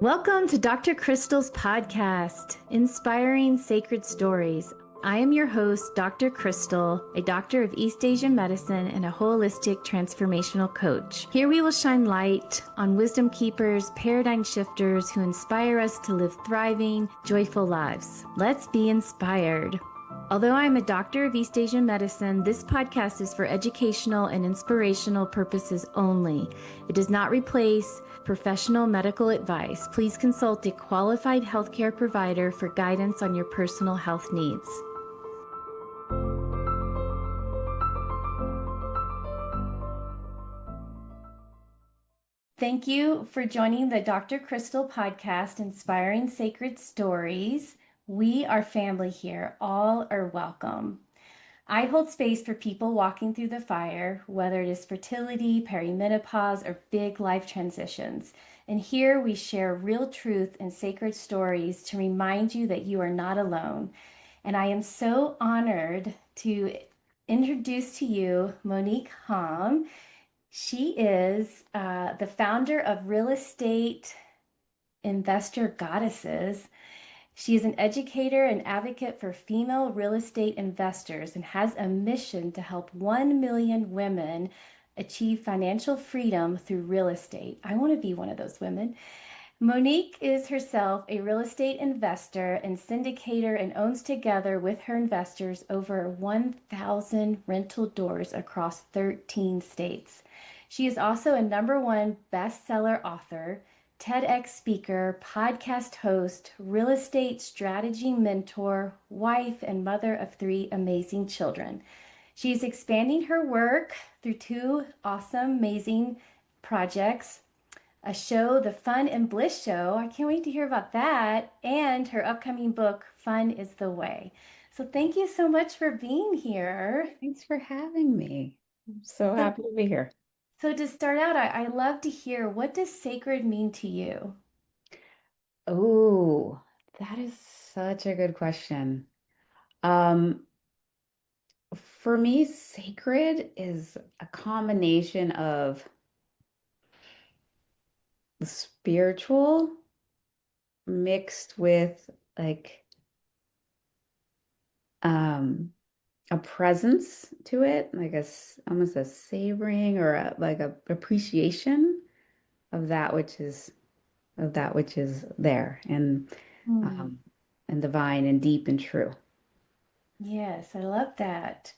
Welcome to Dr. Krystal's podcast, Inspiring Sacred Stories. I am your host, Dr. Krystal, a doctor of East Asian medicine and a holistic transformational coach. Here we will shine light on wisdom keepers, paradigm shifters who inspire us to live thriving, joyful lives. Let's be inspired. Although I am a doctor of East Asian medicine, this podcast is for educational and inspirational purposes only. It does not replace professional medical advice. Please consult a qualified healthcare provider for guidance on your personal health needs. Thank you for joining the Dr. Krystal Podcast, Inspiring Sacred Stories. We are family here. All are welcome. I hold space for people walking through the fire, whether it is fertility, perimenopause, or big life transitions. And here we share real truth and sacred stories to remind you that you are not alone. And I am so honored to introduce to you Monick Halm. She is the founder of Real Estate Investor Goddesses. She is an educator and advocate for female real estate investors and has a mission to help 1 million women achieve financial freedom through real estate. I want to be one of those women. Monick is herself a real estate investor and syndicator and owns together with her investors over 1,000 rental doors across 13 states. She is also a #1 bestseller author, TEDx speaker, podcast host, real estate strategy mentor, wife, and mother of 3 amazing children. She's expanding her work through 2 awesome, amazing projects, a show, The Fun and Bliss Show. I can't wait to hear about that, and her upcoming book, Fun is the Way. So thank you so much for being here. Thanks for having me. I'm so happy to be here. So to start out, I love to hear, what does sacred mean to you? Oh, that is such a good question. Um, for me, sacred is a combination of the spiritual mixed with like um a presence to it, like almost a savoring or like a appreciation of that which is there Hmm. um, and divine and deep and true. Yes, I love that.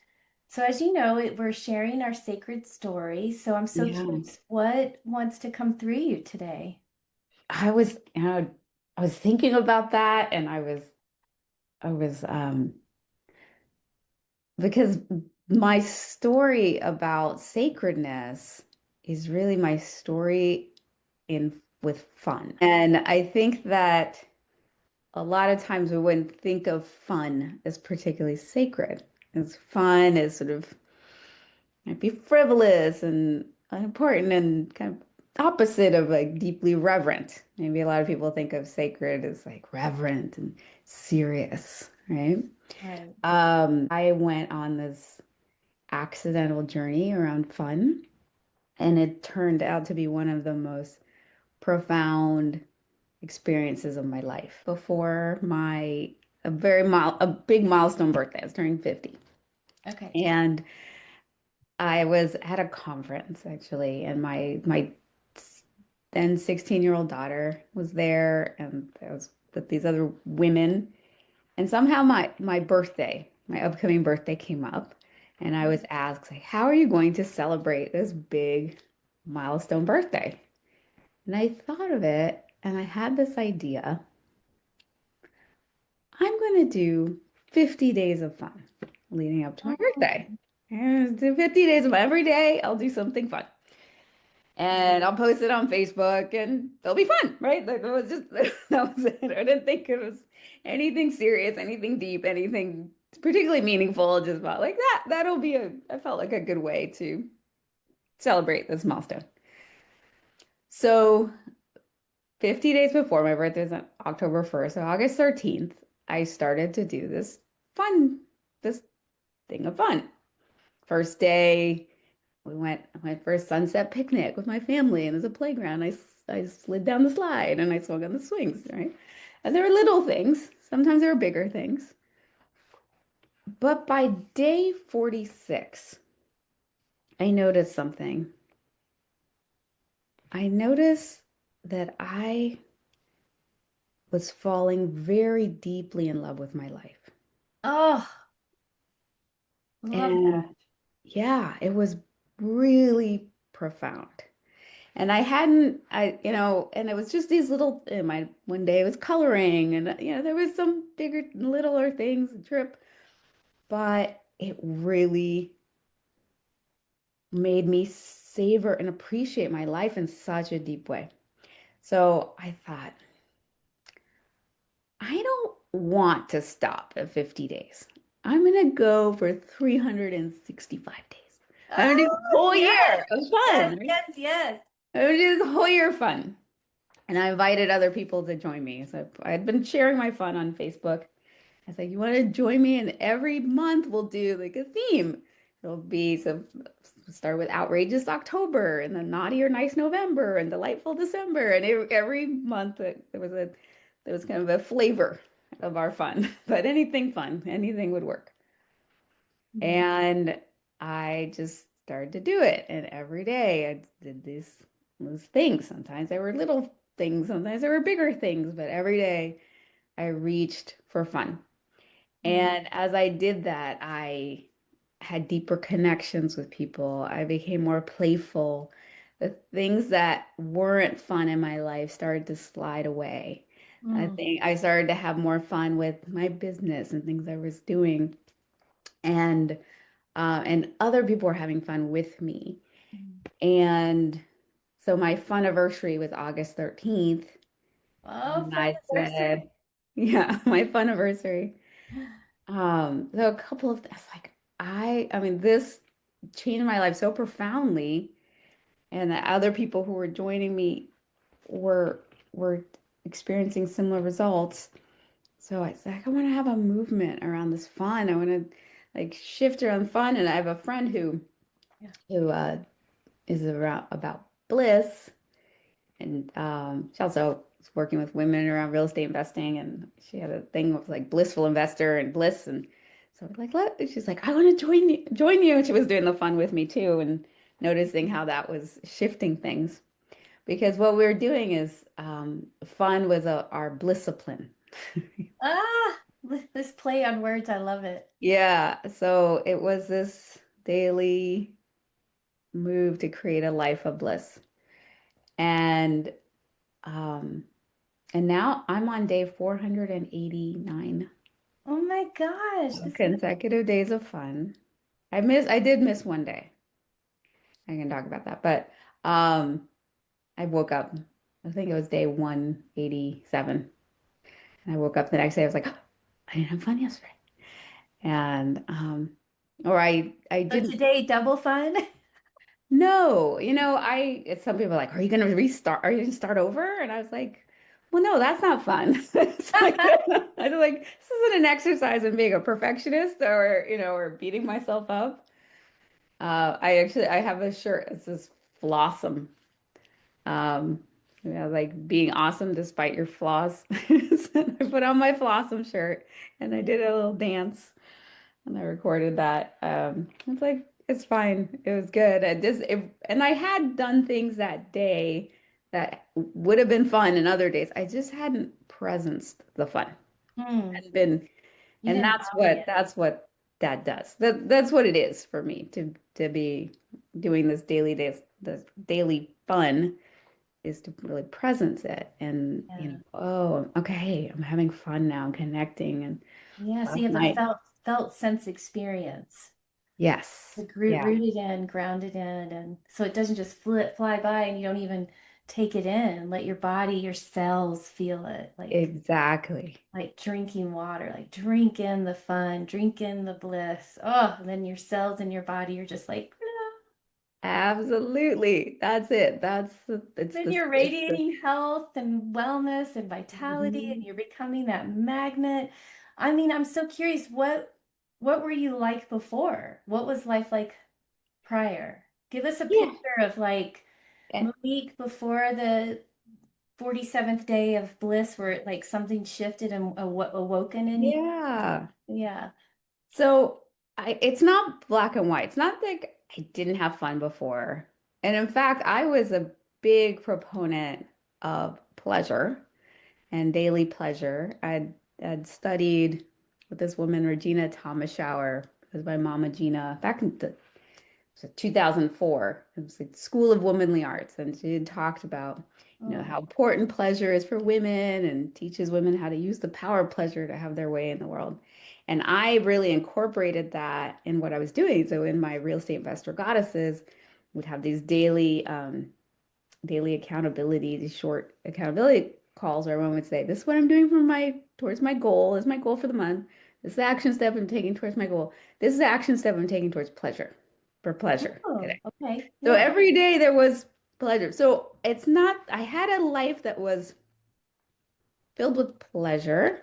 So as you know, we're sharing our sacred story. So I'm so Yeah. curious, what wants to come through you today? I was, I was thinking about that and I was, because my story about sacredness is really my story in with fun. And I think that a lot of times we wouldn't think of fun as particularly sacred. As fun as sort of might be frivolous and unimportant and kind of opposite of like deeply reverent. Maybe a lot of people think of sacred as like reverent and serious, right? Right. I went on this accidental journey around fun, and it turned out to be one of the most profound experiences of my life before my a big milestone birthday. I was turning 50. Okay. And I was at a conference actually, and my then 16-year-old daughter was there, and I was with these other women. And somehow my birthday, my upcoming birthday came up, and I was asked, like, how are you going to celebrate this big milestone birthday? And I thought of it, and I had this idea. I'm going to do 50 days of fun leading up to my Oh, birthday. And do 50 days of every day, I'll do something fun. And I'll post it on Facebook and it'll be fun, right? Like, it was just, that was it. I didn't think it was anything serious, anything deep, anything particularly meaningful. Just about like that. I felt like a good way to celebrate this milestone. So 50 days before my birthday is on October 1st, so August 13th, I started to do fun, this thing of fun. First day, I went for a sunset picnic with my family, and there's a playground. I I slid down the slide and I swung on the swings, right? And there were little things. Sometimes there were bigger things. But by day 46, I noticed something. I noticed that I was falling very deeply in love with my life. Oh, love And that. yeah, it was really profound. And I hadn't, and it was just these little, my one day it was coloring and, there was some bigger, littler things, a trip, but it really made me savor and appreciate my life in such a deep way. So I thought, I don't want to stop at 50 days. I'm going to go for 365 days. I'm going to do the Oh, whole yes, year of yes, fun, right? yes, yes. I'm going to do the whole year of fun. And I invited other people to join me. So I had been sharing my fun on Facebook. I was like, you want to join me? And every month we'll do like a theme. It'll be so start with outrageous October and then naughty or nice November and delightful December. And every month there was kind of a flavor of our fun, but anything fun, anything would work. Mhm. And I just started to do it. And every day I did these things. Sometimes they were little things, sometimes they were bigger things, but every day I reached for fun. Mhm. And as I did that, I had deeper connections with people. I became more playful. The things that weren't fun in my life started to slide away. I Mm. think I started to have more fun with my business and things I was doing. And other people were having fun with me. Mm. And so my fun anniversary was August 13th. Oh, And fun I anniversary. said, yeah, my fun anniversary. So a couple of that's like I mean, this changed my life so profoundly, and that other people who were joining me were experiencing similar results. So I said, I want to have a movement around this fun. I want to like shift around fun. And I have a friend Yeah. who is around about bliss, and she also is working with women around real estate investing, and she had a thing with like blissful investor and bliss, and so we're like, she's like, I want to join you, and she was doing the fun with me too, and noticing how that was shifting things because what we were doing is fun was our bliss discipline. Ah, this play on words, I love it. Yeah, so it was this daily move to create a life of bliss, and um, and now I'm on day 489 Oh my gosh, of this is consecutive days of fun. I did miss one day. I can talk about that, but um, I woke up. I think it was day 187, and I woke up the next day. I was like, I didn't have fun yesterday, and or I so didn't. today double fun. No, some people are like, are you gonna restart? Are you gonna start over? And I was like, well, no, that's not fun. It's like, I was like, this isn't an exercise in being a perfectionist or beating myself up. I have a shirt. It says Flossom. Um, like being awesome despite your flaws. So I put on my Flossom shirt and I did a little dance. And I recorded that. It's like it's fine. It was good. And I had done things that day that would have been fun in other days. I just hadn't presenced the fun. Hmm. Hadn't been, You and didn't embody it. that's what that does. That's what it is for me to be doing this daily fun is to really presence it and Yeah. oh, okay, I'm having fun now, I'm connecting and Yeah, so you last have a night, felt sense experience. yes. Like Yeah. rooted in, grounded in, and so it doesn't just fly by and you don't even take it in. Let your body, your cells feel it, Exactly. like drinking water, like drink in the fun, drink in the bliss. Oh, and then your cells in your body are just like, Absolutely. That's it. then you're it's the radiating health and wellness and vitality, and Mhm. you're becoming that magnet. I mean, I'm so curious, what were you like before? What was life like prior? Give us a Yeah. picture of like And Monique before the 47th day of bliss where it, like something shifted and awoken in you. Yeah. Yeah. So it's not black and white. It's not like I didn't have fun before. And in fact, I was a big proponent of pleasure and daily pleasure. I'd studied with this woman, Regina Thomas Shower, was my mama Gina, back in the so 2004. It was like School of Womanly Arts, and she had talked about, Oh. how important pleasure is for women and teaches women how to use the power of pleasure to have their way in the world. And I really incorporated that in what I was doing. So in my real estate investor goddesses, would have these daily accountability, these short accountability calls where everyone would say, "This is what I'm doing for my towards my goal. This is my goal for the month. This is the action step I'm taking towards my goal. This is the action step I'm taking towards pleasure, for pleasure Oh, today." okay. So Yeah. every day there was pleasure. So it's not, I had a life that was filled with pleasure.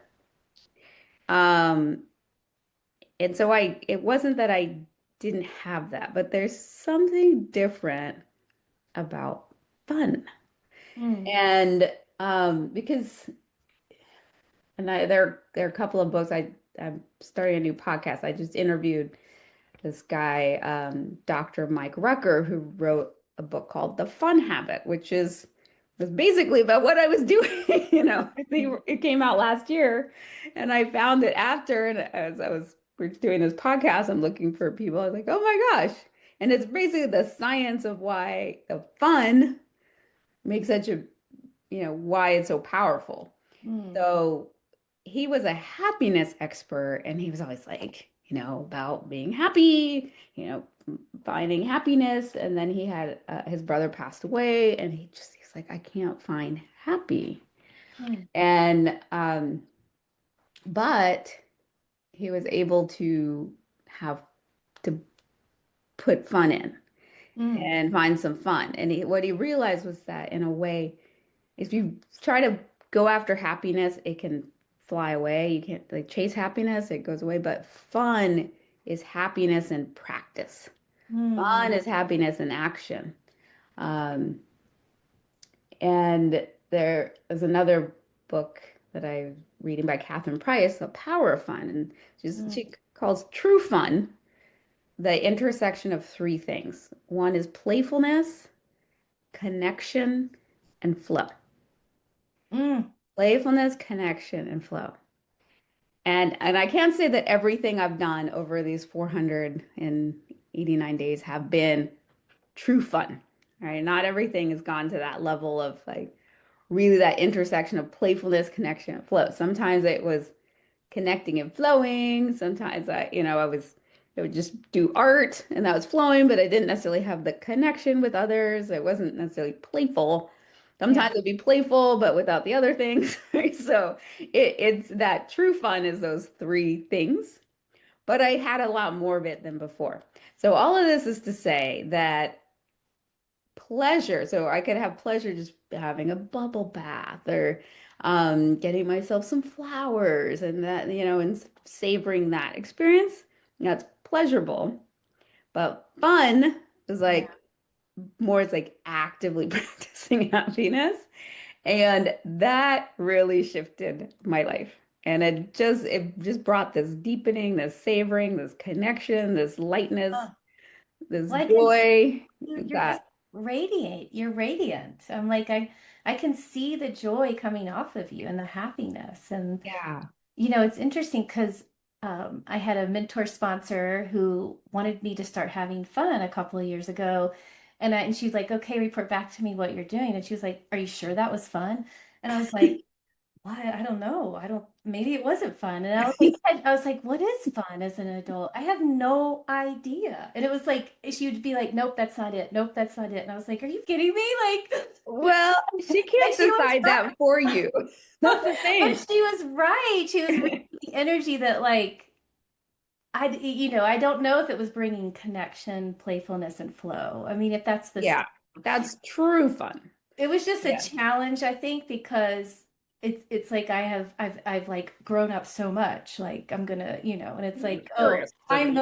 Um, and so it wasn't that I didn't have that, but there's something different about fun. Mm. And because there are a couple of books. I'm starting a new podcast. I just interviewed this guy, Dr. Mike Rucker, who wrote a book called The Fun Habit, which was basically about what I was doing. I think it came out last year, and I found it after. And as we're doing this podcast, I'm looking for people. I was like, oh my gosh! And it's basically the science of why the fun makes such a, why it's so powerful. Mm. So he was a happiness expert, and he was always like, about being happy, finding happiness. And then he had his brother passed away, and he's like, I can't find happy. Mm. And but he was able to have to put fun in Mm. and find some fun. And what he realized was that in a way, if you try to go after happiness, it can fly away. You can't like chase happiness, it goes away. But fun is happiness in practice. Mm. Fun is happiness in action. Um, and there is another book that I'm reading by Catherine Price, The Power of Fun. And Mm. she calls true fun the intersection of three things. One is playfulness, connection, and flow. Mm. Playfulness, connection, and flow. And I can't say that everything I've done over these 489 days have been true fun, right? Not everything has gone to that level of like really that intersection of playfulness, connection, and flow. Sometimes it was connecting and flowing. Sometimes I would just do art and that was flowing, but I didn't necessarily have the connection with others. I wasn't necessarily playful. Yeah. Sometimes it'd be playful, but without the other things. Right? So it's that true fun is those three things. But I had a lot more of it than before. So all of this is to say that pleasure. So I could have pleasure just having a bubble bath or getting myself some flowers and that, and savoring that experience. That's pleasurable. But fun is Yeah. like more, it's like actively practicing happiness. And that really shifted my life. And it just brought this deepening, this savoring, this connection, this lightness, Oh, this well, I can see joy you're just that, radiate. You're radiant. I'm like, I can see the joy coming off of you and the happiness. And yeah. it's interesting because I had a mentor sponsor who wanted me to start having fun a couple of years ago. And she's like, okay, report back to me what you're doing. And she was like, are you sure that was fun? And I was like, why? I don't know. Maybe it wasn't fun. And I was like, what is fun as an adult? I have no idea. And it was like, she would be like, nope, that's not it. Nope, that's not it. And I was like, are you kidding me? Well, she And can't she was decide right. that for you. That's the But thing. she was right. She was bringing the energy that I don't know if it was bringing connection, playfulness, and flow. I mean, if that's the Yeah, that's true fun. it was just a Yeah. challenge, I think, because it's like I've like grown up so much. Like I'm gonna, and it's like, oh, I'm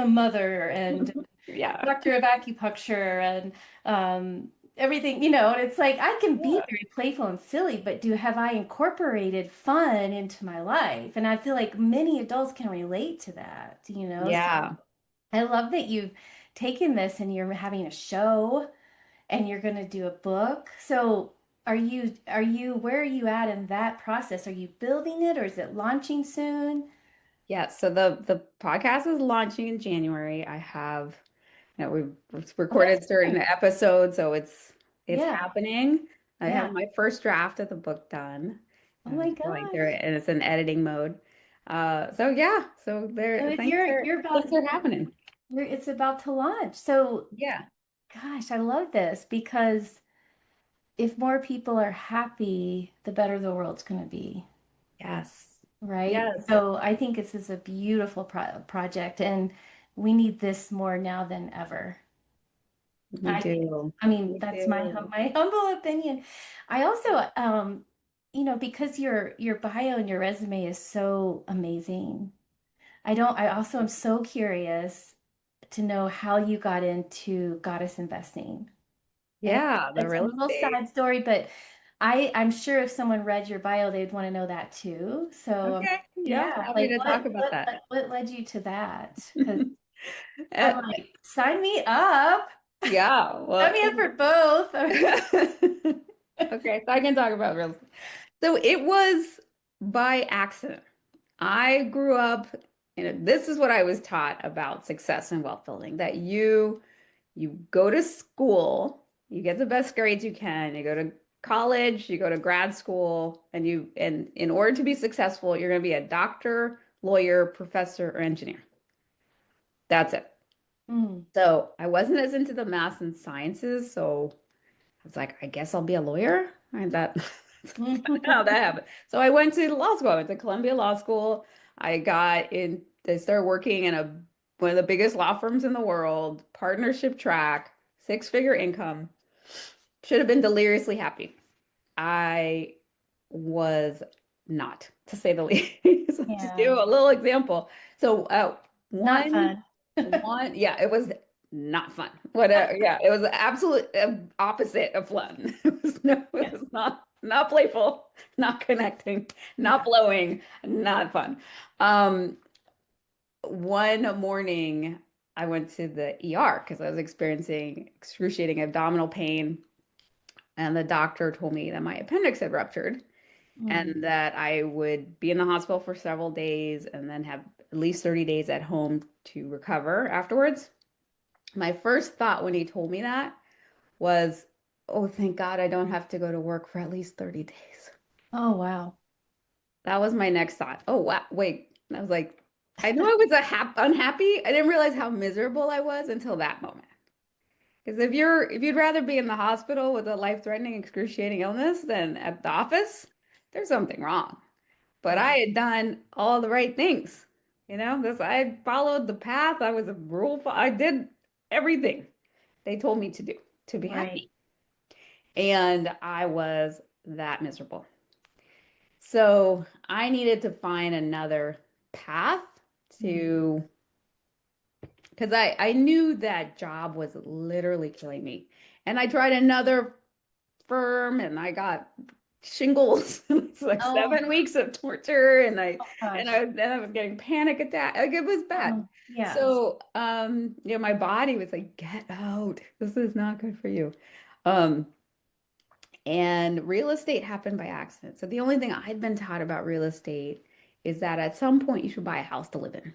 a mother and Yeah. doctor of acupuncture and everything, and it's like I can be Yeah. very playful and silly, but have I incorporated fun into my life? And I feel like many adults can relate to that. So Yeah. I love that you've taken this and you're having a show and you're going to do a book. So where are you at in that process? Are you building it or is it launching soon? Yeah. So the podcast is launching in January. I have, we've Oh, that's recorded certain good. episodes, so it's Yeah. happening. I have Yeah. my first draft of the book done. Oh I'm my going through gosh. it, and it's in editing mode. So yeah, so So there if things are you're about things are happening. it's about to launch. So Yeah. gosh, I love this because if more people are happy, the better the world's going to be, Yes. right? Yes. So I think this is a beautiful project, and we need this more now than ever. We I think. do. I mean, We that's do. my humble opinion. I also, because your bio and your resume is so amazing. I also am so curious to know how you got into goddess investing. And Yeah, the it's a real little estate. side story, but I'm sure if someone read your bio, they'd want to know that too. So Okay. Yeah, yeah, happy like to talk about that. what led you to that? Because Uh, I'm like, sign me up. yeah, Sign well, me up for both. okay, so I can talk about real estate. So it was by accident. I grew up, this is what I was taught about success and wealth building, that you go to school, you get the best grades you can, you go to college, you go to grad school, and in order to be successful, you're going to be a doctor, lawyer, professor, or engineer. That's it. Mm. So I wasn't as into the math and sciences, so I was like, I guess I'll be a lawyer. And that's how that happened. So I went to law school. I went to Columbia Law School. I started working in one of the biggest law firms in the world, partnership track, six-figure income. Should have been deliriously happy. I was not, to say the least. Just give Yeah, a little example. So not one fun. yeah, it was not fun. Yeah, it was the absolute opposite of fun. It Yes. was not playful, not connecting, not Yeah. blowing, not fun. Um, one morning I went to the ER because I was experiencing excruciating abdominal pain, and the doctor told me that my appendix had ruptured Mm. and that I would be in the hospital for several days and then have at least 30 days at home to recover afterwards. My first thought when he told me that was, oh, thank God I don't have to go to work for at least 30 days. Oh, wow. That was my next thought. Oh, wow. Wait. I was like, I knew I was unhappy. I didn't realize how miserable I was until that moment. Because if you'd rather be in the hospital with a life-threatening, excruciating illness than at the office, there's something wrong. But I Right. had done all the right things. I followed the path. I did everything they told me to do to be Right. happy. And I was that miserable. So I needed to find another path Mm. to, because I knew that job was literally killing me. And I tried another firm and I got shingles. It's like Oh, 7 weeks of torture and I and gosh. I then I was getting panic attack. Like it was bad. Yeah. So my body was like, get out. This is not good for you. Um and real estate happened by accident. So the only thing I'd been taught about real estate is that at some point you should buy a house to live in.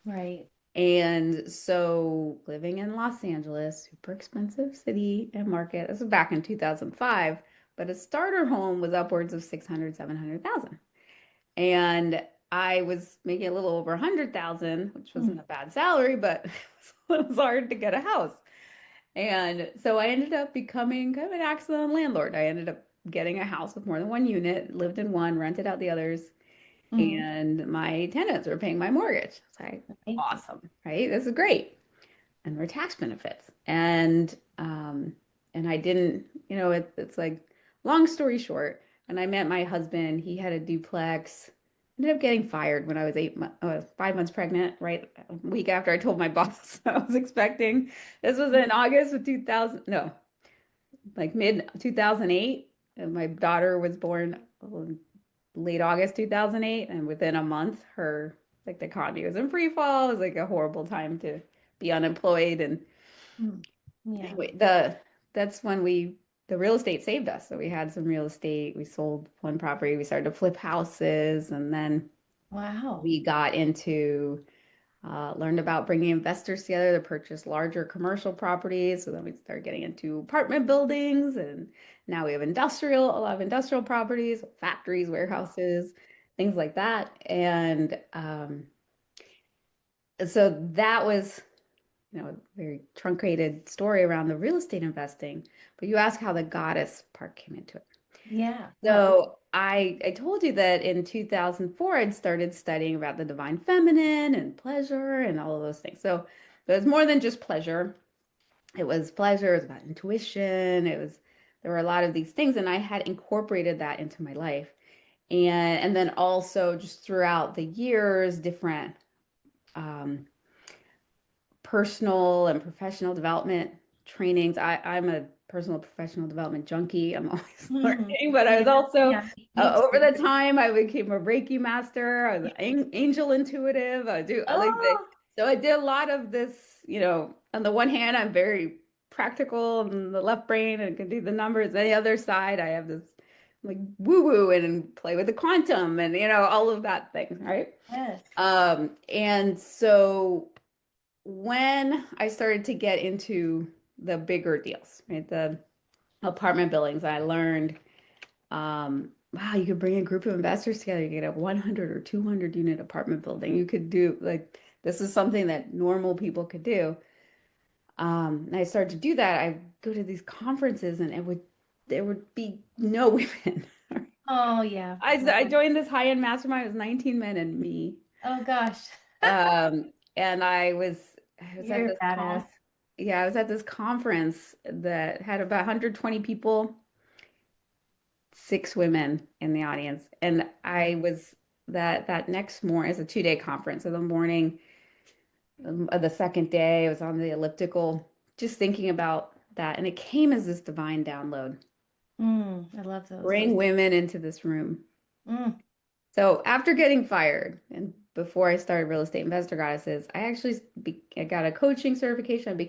Right. And so living in Los Angeles, super expensive city and market. This was back in 2005, but a starter home was upwards of 600, 700,000. And I was making a little over 100,000, which wasn't Mm. a bad salary, but it was hard to get a house. And so I ended up becoming kind of an accident landlord. I ended up getting a house with more than one unit, lived in one, rented out the others, Mm. and my tenants were paying my mortgage. It's like, Right. awesome, right? This is great. And there were tax benefits. And I didn't, it's like long story short, and I met my husband. He had a duplex. Ended up getting fired when I was 5 months pregnant, right? A week after I told my boss I was expecting. This was in August of 2000. No, like mid 2008. And my daughter was born late August 2008. And within a month, like the economy was in free fall. It was like a horrible time to be unemployed. And Mm. Yeah. anyway, that's when the real estate saved us. So we had some real estate. We sold one property. We started to flip houses. And then Wow. we got into learned about bringing investors together to purchase larger commercial properties. So then we started getting into apartment buildings, and now we have a lot of industrial properties, factories, warehouses, things like that. And so that was, a very truncated story around the real estate investing. But you ask how the goddess part came into it. Yeah. Yeah. So I told you that in 2004 I'd started studying about the divine feminine and pleasure and all of those things. So it was more than just pleasure. It was pleasure, it was about intuition, there were a lot of these things, and I had incorporated that into my life. And then also just throughout the years, different um, personal and professional development trainings. I'm a personal professional development junkie. I'm always Mhm. learning, but I was Yeah. also Yeah. Me over too. the time I became a Reiki master. I was an angel intuitive. I like the Oh, so I did a lot of this. On the one hand, I'm very practical in the left brain and can do the numbers. On the other side, I have this like woo woo and play with the quantum and all of that thing, right? yes. And so when I started to get into the bigger deals, right, the apartment buildings, I learned, wow, you could bring a group of investors together. You get a 100 or 200 unit apartment building. You could do like this is something that normal people could do. And I started to do that. I go to these conferences, and there would be no women. Oh, yeah. I joined this high-end mastermind. It was 19 men and me. Oh, gosh. And I was at You're a this badass. yeah, I was at this conference that had about 120 people, six women in the audience. And I was that next morning, it's a 2-day conference. So the morning of the second day, I was on the elliptical, just thinking about that. And it came as this divine download. I love those. Bring women into this room. Mm, So after getting fired and before I started Real Estate Investor Goddesses, I got a coaching certification.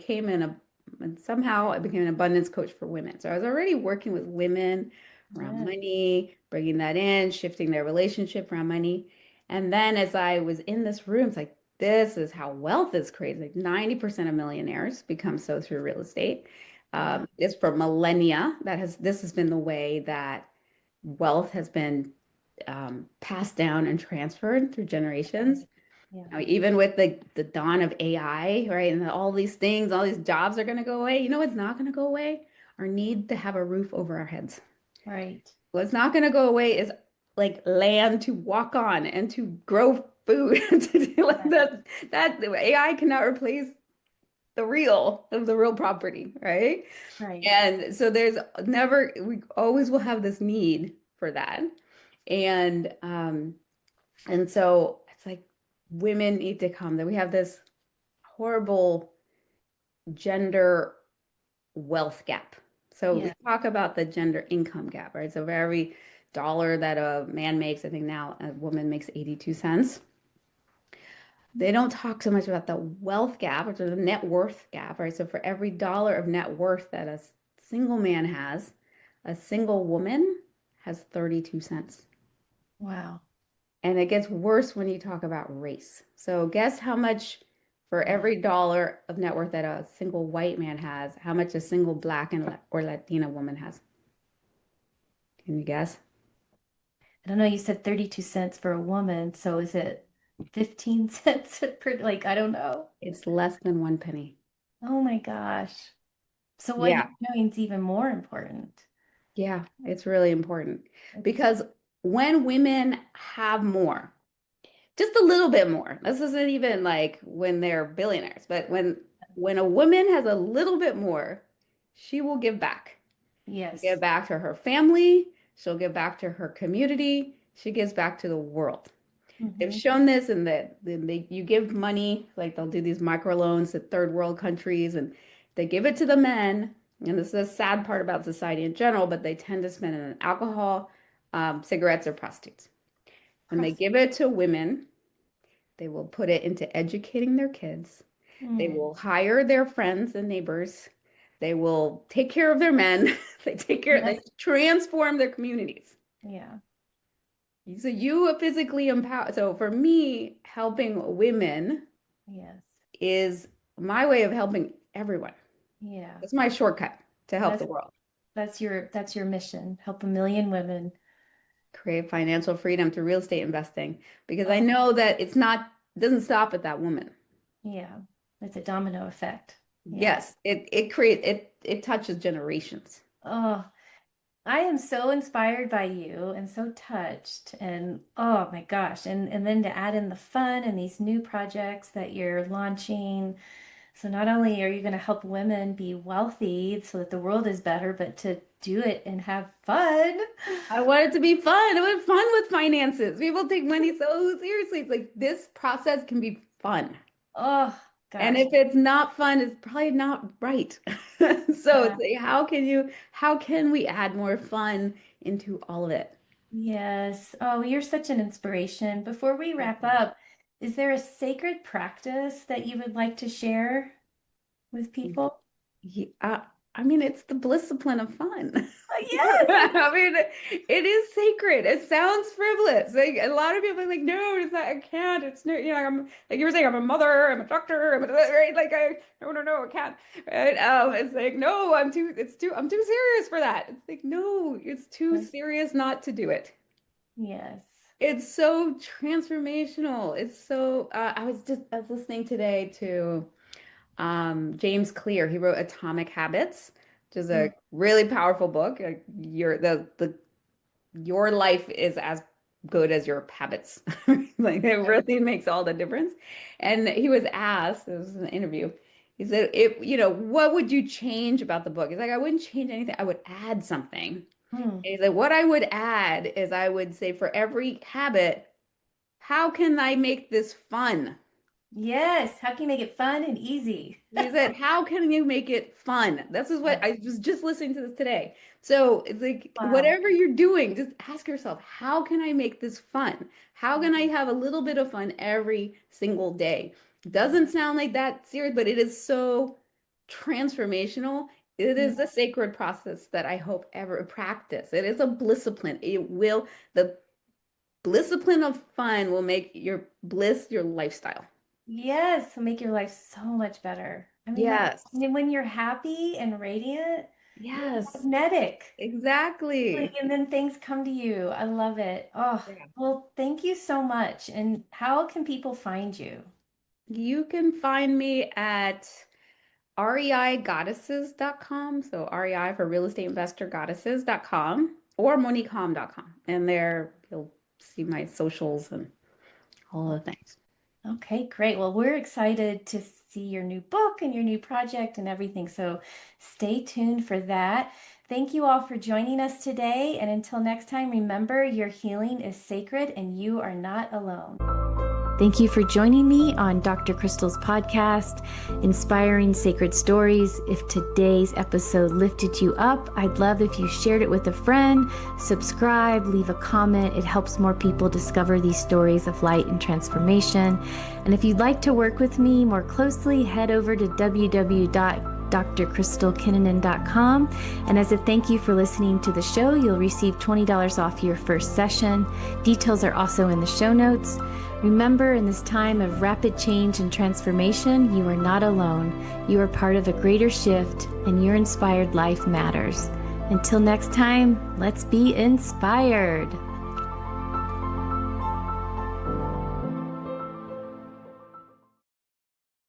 And somehow I became an abundance coach for women. So I was already working with women around yeah. money, bringing that in, shifting their relationship around money. And then as I was in this room, it's like, this is how wealth is created. Like 90% of millionaires become so through real estate. Wow. It's for millennia. This has been the way that wealth has been passed down and transferred through generations. Yeah. Even with the dawn of AI, right? And all these things, all these jobs are going to go away. You know what's not going to go away? Our need to have a roof over our heads. Right. What's not going to go away is like land to walk on and to grow food to do like Yeah. that. That AI cannot replace the real property, right? Right. And so we always will have this need for that. And so it's like women need to come. That we have this horrible gender wealth gap. So we Yeah. talk about the gender income gap, right? So for every dollar that a man makes, I think now a woman makes 82 cents. They don't talk so much about the wealth gap, which is the net worth gap, right? So for every dollar of net worth that a single man has, a single woman has 32 cents. Wow. And it gets worse when you talk about race. So guess how much for every dollar of net worth that a single white man has, how much a single black or Latina woman has? Can you guess? I don't know. You said 32 cents for a woman. So is it 15 cents per, like, I don't know. It's less than 1 penny. Oh my gosh. So what you're Yeah. doing is even more important. Yeah, it's really important It's, because when women have more, just a little bit more, this isn't even like when they're billionaires, but when a woman has a little bit more, she will give back. She'll give yes. back to her family. She'll give back to her community. She gives back to the world. They've Hmm. shown this in you give money, like they'll do these microloans to third world countries, and they give it to the men. and this is a sad part about society in general, but they tend to spend it on alcohol, cigarettes, or prostitutes. When they give it to women, they will put it into educating their kids. They Mm. will hire their friends and neighbors. They will take care of their men. They Yes. transform their communities. Yeah. So you are physically empowered. So for me, helping women Yes. is my way of helping everyone. Yeah. It's my shortcut to help the That's world. that's your mission. Help a million women. Create financial freedom through real estate investing because I Oh, know that doesn't stop at that woman. yeah. It's a domino effect. Yeah. Yes, it touches generations. Oh, I am so inspired by you and so touched. And oh my gosh. And then to add in the fun and these new projects that you're launching. So not only are you going to help women be wealthy so that the world is better, but to do it and have fun. I want it to be fun. I want fun with finances. People take money so seriously. It's like this process can be fun. Oh And gosh. if it's not fun, it's probably not right. So Yeah. it's like, how can we add more fun into all of it? Yes. Oh, you're such an inspiration. Before we wrap up, is there a sacred practice that you would like to share with people? Yeah, I mean, it's the discipline of fun. Yes. I mean, it is sacred. It sounds frivolous. Like a lot of people are like, no, it's not, I can't. It's no, I'm like you were saying, I'm a mother, I'm a doctor, right? Like no, I can't. Right? It's like, no, I'm too serious for that. It's like, no, it's too serious not to do it. Yes. It's so transformational. It's so, I was listening today to James Clear. He wrote Atomic Habits, which is Mm. a really powerful book. Your life is as good as your habits. Like it really makes all the difference. And he was asked, this was an interview, he said, what would you change about the book? He's like, I wouldn't change anything. I would add something. And Mm. he's like, what I would add is I would say for every habit, how can I make this fun? Yes. How can you make it fun and easy? He said, how can you make it fun? This is what Yeah. I was just listening to this today. So it's like, Wow. whatever you're doing, just ask yourself, how can I make this fun? How can I have a little bit of fun every single day? Doesn't sound like that serious, but it is so transformational. It Yeah. is a sacred process that I hope ever practice. It is a discipline. The discipline of fun will make your bliss your lifestyle. Yes. It'll make your life so much better. I mean, Yes. when you're happy and radiant, you're Yes. magnetic. Exactly. And then things come to you. I love it. Oh, Yeah. well, thank you so much. And how can people find you? You can find me at reigoddesses.com. So REI for real estate investor goddesses.com or monickhalm.com. And there you'll see my socials and all the things. Okay, great. Well, we're excited to see your new book and your new project and everything. So stay tuned for that. Thank you all for joining us today. And until next time, remember your healing is sacred and you are not alone. Thank you for joining me on Dr. Krystal's podcast, Inspiring Sacred Stories. If today's episode lifted you up, I'd love if you shared it with a friend, subscribe, leave a comment. It helps more people discover these stories of light and transformation. And if you'd like to work with me more closely, head over to www.drkrystalkinnunen.com. And as a thank you for listening to the show, you'll receive $20 off your first session. Details are also in the show notes. Remember, in this time of rapid change and transformation, you are not alone. You are part of a greater shift, and your inspired life matters. Until next time, let's be inspired.